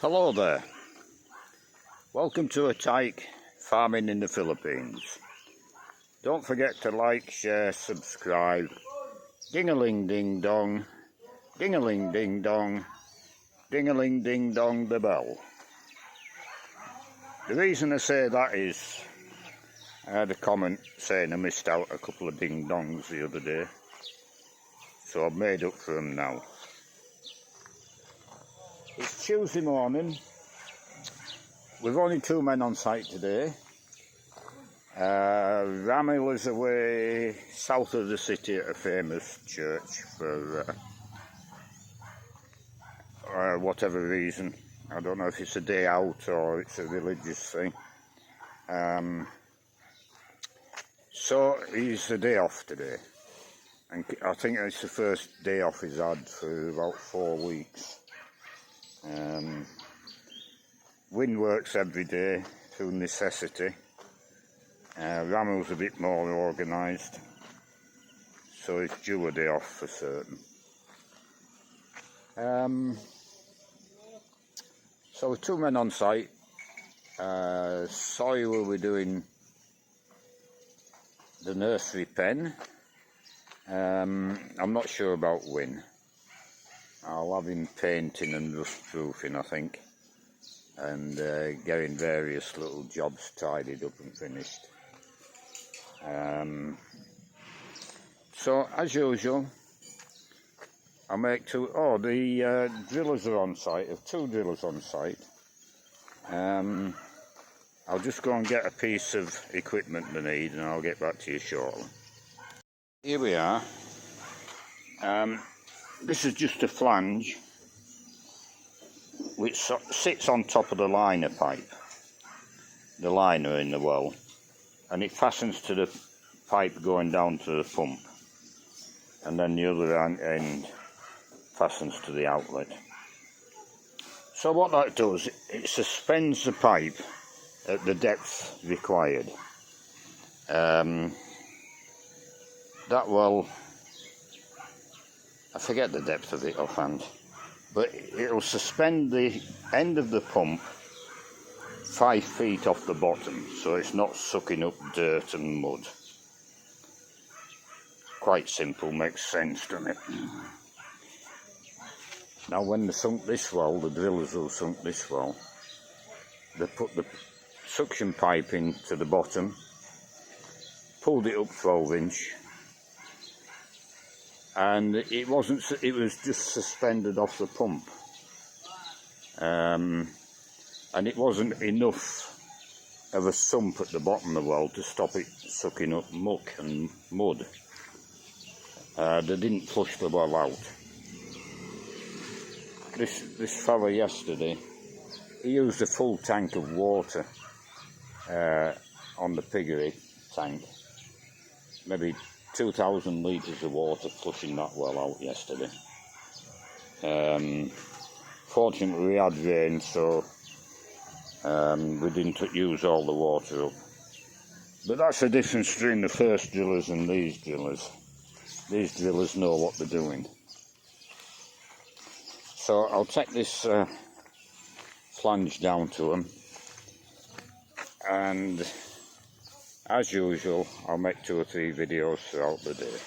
Hello there, welcome to a tyke farming in the Philippines. Don't forget to like, share, subscribe, ding-a-ling ding dong, ding-a-ling ding dong, ding-a-ling ding dong the bell. The reason I say that is I had a comment saying I missed out a couple of ding dongs the other day, so I've made up for them now. It's Tuesday morning. We've only 2 men on site today. Ramil is away south of the city at a famous church for whatever reason. I don't know if it's a day out or it's a religious thing. So he's a day off today. And I think it's the first day off he's had for about 4 weeks. Win works every day through necessity. Ramil's a bit more organised, so it's due a day off for certain. So with 2 men on site, Sawyer will be doing the nursery pen. I'm not sure about Win. I'll have him painting and rust proofing, I think, and getting various little jobs tidied up and finished. So as usual, I'll make the drillers are on site. There's 2 drillers on site. I'll just go and get a piece of equipment they need and I'll get back to you shortly. Here we are. This is just a flange which sits on top of the liner pipe, the liner in the well, and it fastens to the pipe going down to the pump, and then the other end fastens to the outlet. So what that does, it suspends the pipe at the depth required. That well, I forget the depth of it offhand, but it'll suspend the end of the pump 5 feet off the bottom, so it's not sucking up dirt and mud. Quite simple, makes sense, doesn't it? Now when they sunk this well, the drillers who sunk this well, they put the suction pipe into the bottom, pulled it up 12-inch, and it was just suspended off the pump, and it wasn't enough of a sump at the bottom of the well to stop it sucking up muck and mud. They didn't flush the well out. This fella yesterday, he used a full tank of water on the PIGGERY tank, maybe 2,000 litres of water flushing that well out yesterday. Fortunately we had rain, so we didn't use all the water up. But that's the difference between the first drillers and these drillers. These drillers know what they're doing. So I'll take this flange down to them, and as usual, I'll make 2 or 3 videos throughout the day.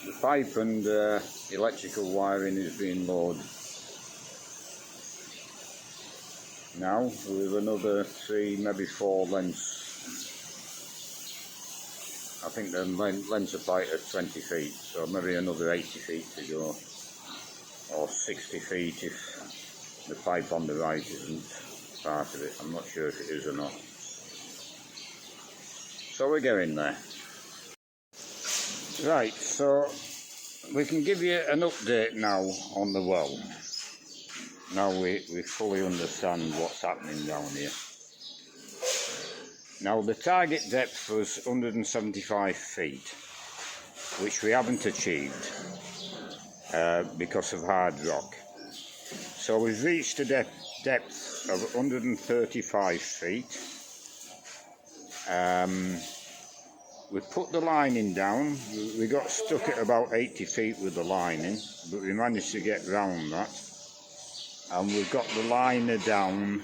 The pipe and electrical wiring is being loaded now with another 3, maybe 4 lengths. I think the lengths of pipe are 20 feet, so maybe another 80 feet to go, or 60 feet if the pipe on the right isn't part of it. I'm not sure if it is or not. So we're getting there. Right, so we can give you an update now on the well. Now we fully understand what's happening down here. Now the target depth was 175 feet, which we haven't achieved because of hard rock. So we've reached a depth depth of 135 feet. We put the lining down. We got stuck at about 80 feet with the lining, but we managed to get round that. And we've got the liner down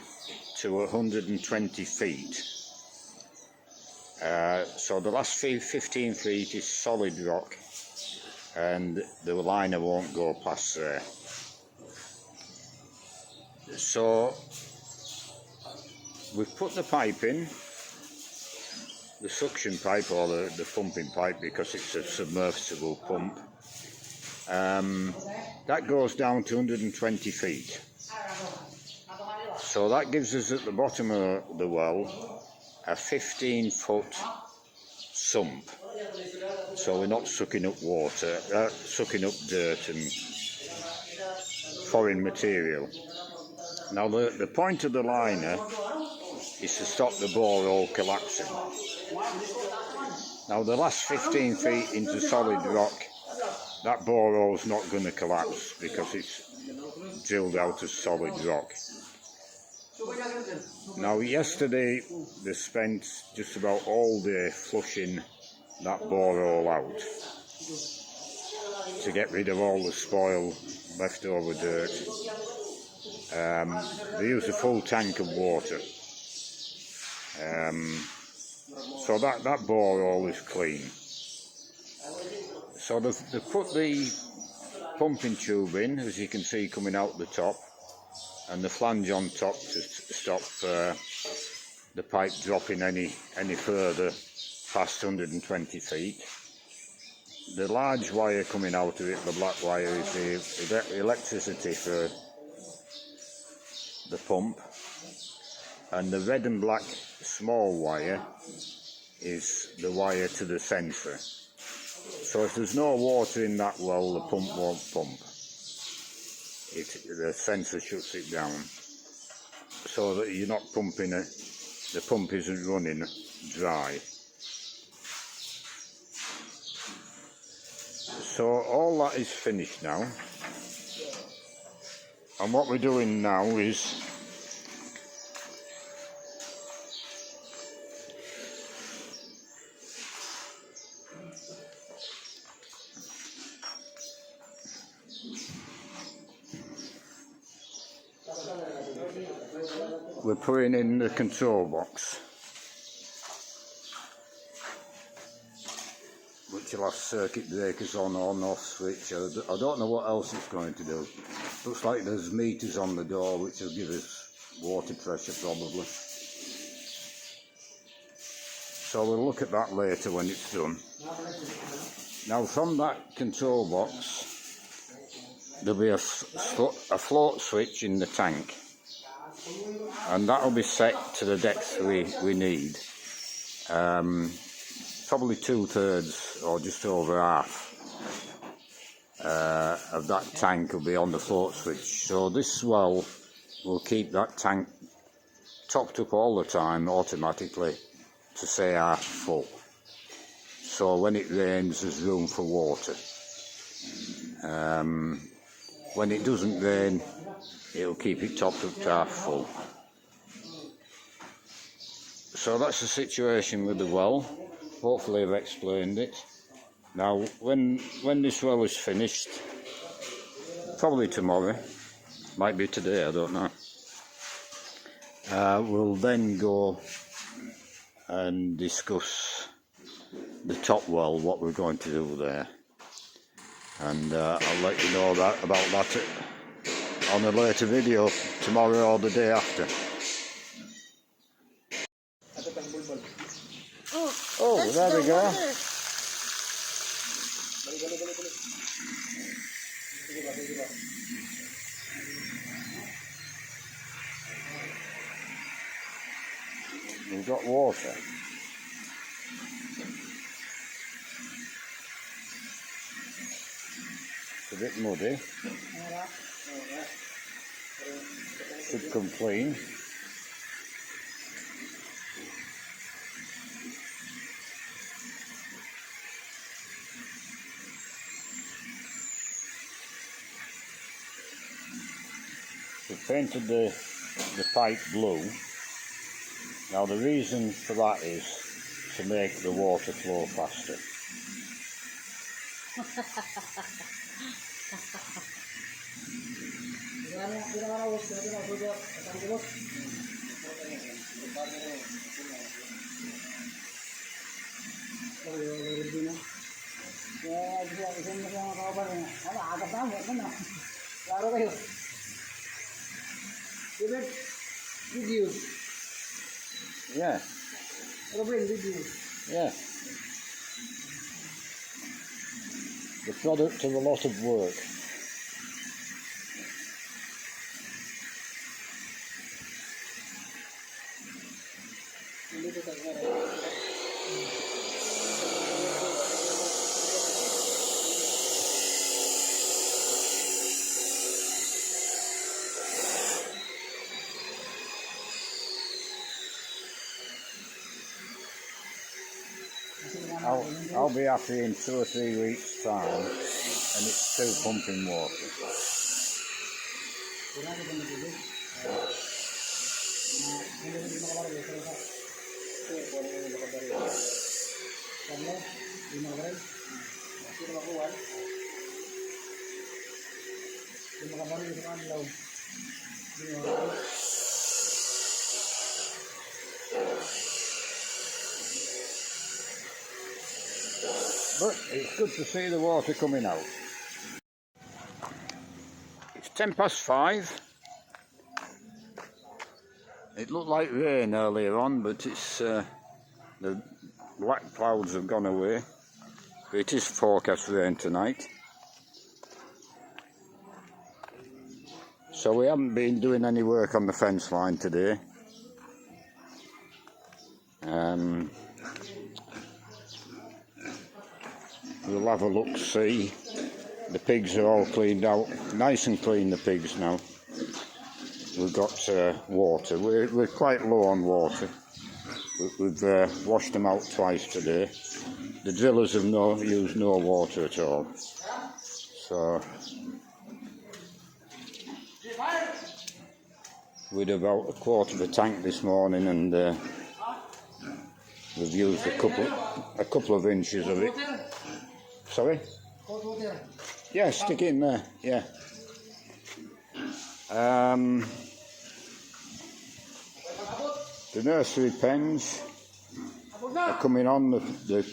to 120 feet. So the last 15 feet is solid rock, and the liner won't go past there. So we've put the pipe in, the suction pipe or the pumping pipe, because it's a submersible pump. That goes down to 120 feet. So that gives us at the bottom of the well a 15-foot sump. So we're not sucking up water, sucking up dirt and foreign material. Now the point of the liner is to stop the borehole collapsing. Now the last 15 feet into solid rock, that borehole's not going to collapse because it's drilled out of solid rock. Now yesterday they spent just about all day flushing that borehole out to get rid of all the spoil, leftover dirt. They used a full tank of water. So that borehole is clean. So they put the pumping tube in, as you can see, coming out the top, and the flange on top to stop the pipe dropping any further past 120 feet. The large wire coming out of it, the black wire, is the electricity for the pump, and the red and black small wire is the wire to the sensor. So if there's no water in that well, the pump won't pump. The sensor shuts it down, so that you're not pumping the pump isn't running dry. So all that is finished now, and what we're doing now is we're putting in the control box, which will have circuit breakers on or off switch. I don't know what else it's going to do. Looks like there's meters on the door which will give us water pressure probably. So we'll look at that later when it's done. Now from that control box there'll be a float switch in the tank, and that will be set to the depth we need. Probably 2/3 or just over half of that tank will be on the float switch. So this well will keep that tank topped up all the time automatically to say half full. So when it rains there's room for water. When it doesn't rain, it'll keep it topped up to half full. So that's the situation with the well. Hopefully I've explained it. Now when this well is finished, probably tomorrow, might be today, I don't know, we'll then go and discuss the top well, what we're going to do there, and I'll let you know about that on a later video, tomorrow or the day after. Oh, there we go. We've got water. It's a bit muddy. Should come clean. We've painted the the pipe blue. Now the reason for that is to make the water flow faster. Yeah. Yeah. The product of a lot of work. I'll be happy in 2 or 3 weeks' time, and it's still pumping water. But it's good to see the water coming out. It's 5:10. It looked like rain earlier on, but it's the black clouds have gone away. But it is forecast rain tonight. So we haven't been doing any work on the fence line today. We'll have a look, see. The pigs are all cleaned out, nice and clean, the pigs now. We've got water. We're quite low on water. We've washed them out twice today. The drillers have used no water at all. So we'd about a quarter of a tank this morning, and we've used a couple of inches of it. Sorry? Yeah, stick it in there, yeah. The nursery pens are coming on, the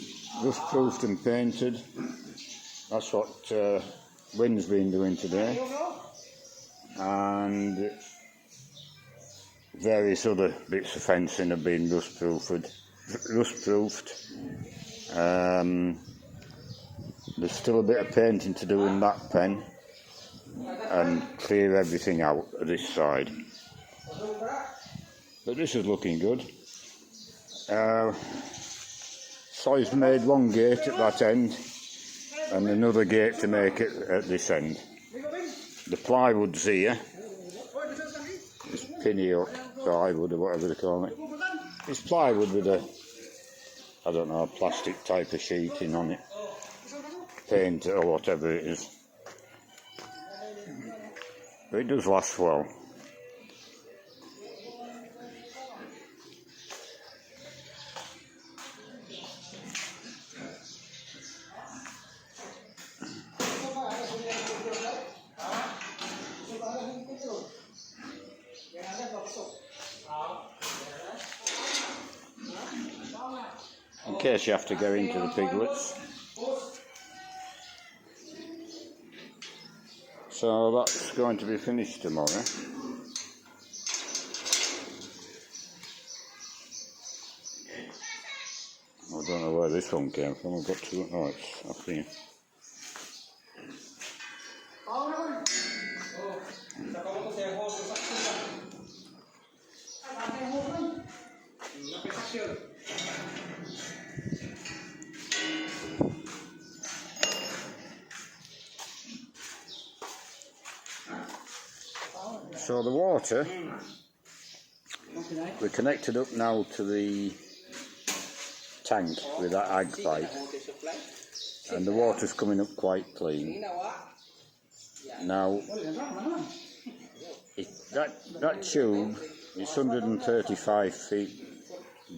roof-proofed and painted. That's what Wynn's been doing today. And various other bits of fencing have been rust-proofed. There's still a bit of painting to do in that pen, and clear everything out of this side. But this is looking good. Soy's made one gate at that end and another gate to make it at this end. The plywood's here. It's pinny up plywood or whatever they call it. It's plywood with a, I don't know, a plastic type of sheeting on it. Paint or whatever it is. But it does last well. In case you have to go into the piglets. So that's going to be finished tomorrow. I don't know where this one came from. I've got to, oh, it's up here. So the water, we're connected up now to the tank with that ag pipe, and the water's coming up quite clean. Now, that tube is 135 feet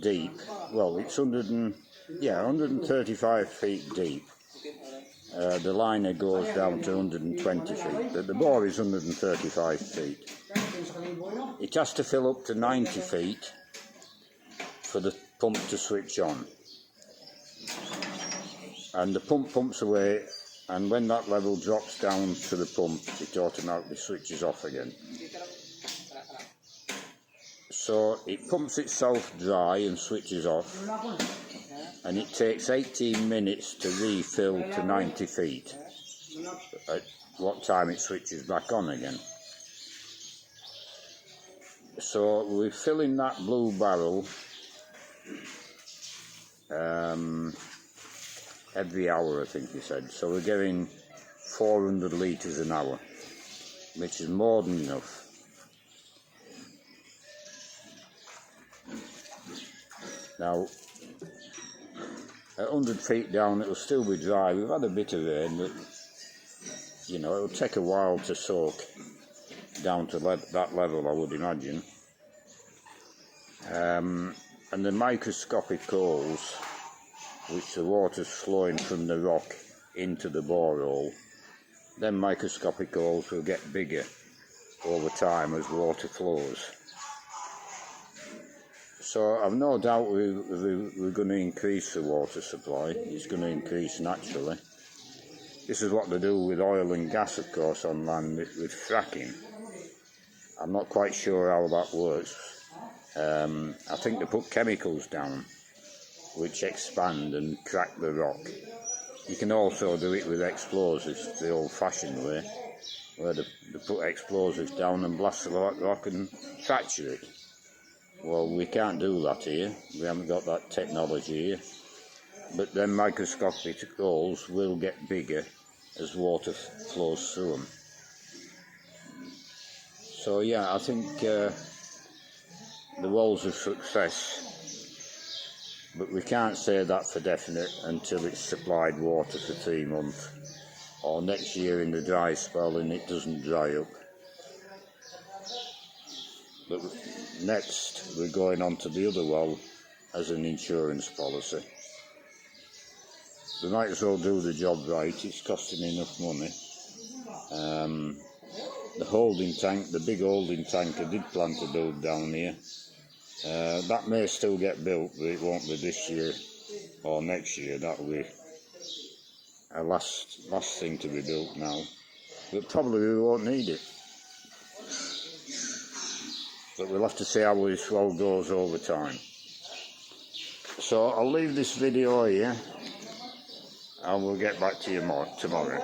deep. Well, it's 135 feet deep. The liner goes down to 120 feet, but the bore is 135 feet. It has to fill up to 90 feet for the pump to switch on. And the pump pumps away, and when that level drops down to the pump, it automatically switches off again. So it pumps itself dry and switches off, and it takes 18 minutes to refill to 90 feet, at what time it switches back on again. So we're filling that blue barrel every hour, I think he said. So we're getting 400 litres an hour, which is more than enough. Now, at 100 feet down, it'll still be dry. We've had a bit of rain, but you know, it'll take a while to soak down to that level, I would imagine. And the microscopic holes, which the water's flowing from the rock into the borehole, then microscopic holes will get bigger over time as water flows. So I've no doubt we're going to increase the water supply. It's going to increase naturally. This is what they do with oil and gas, of course, on land with fracking. I'm not quite sure how that works. I think they put chemicals down which expand and crack the rock. You can also do it with explosives, the old-fashioned way, where they put explosives down and blast the rock and fracture it. Well, we can't do that here. We haven't got that technology here. But then microscopic holes will get bigger as water flows through them. So yeah, I think the wall's a success. But we can't say that for definite until it's supplied water for 3 months. Or next year in the dry spell and it doesn't dry up. But next, we're going on to the other well as an insurance policy. We might as well do the job right, it's costing enough money. The holding tank, the big holding tank I did plan to build down here, that may still get built, but it won't be this year or next year. That'll be a last thing to be built now. But probably we won't need it. But we'll have to see how this well goes over time. So I'll leave this video here and we'll get back to you more tomorrow.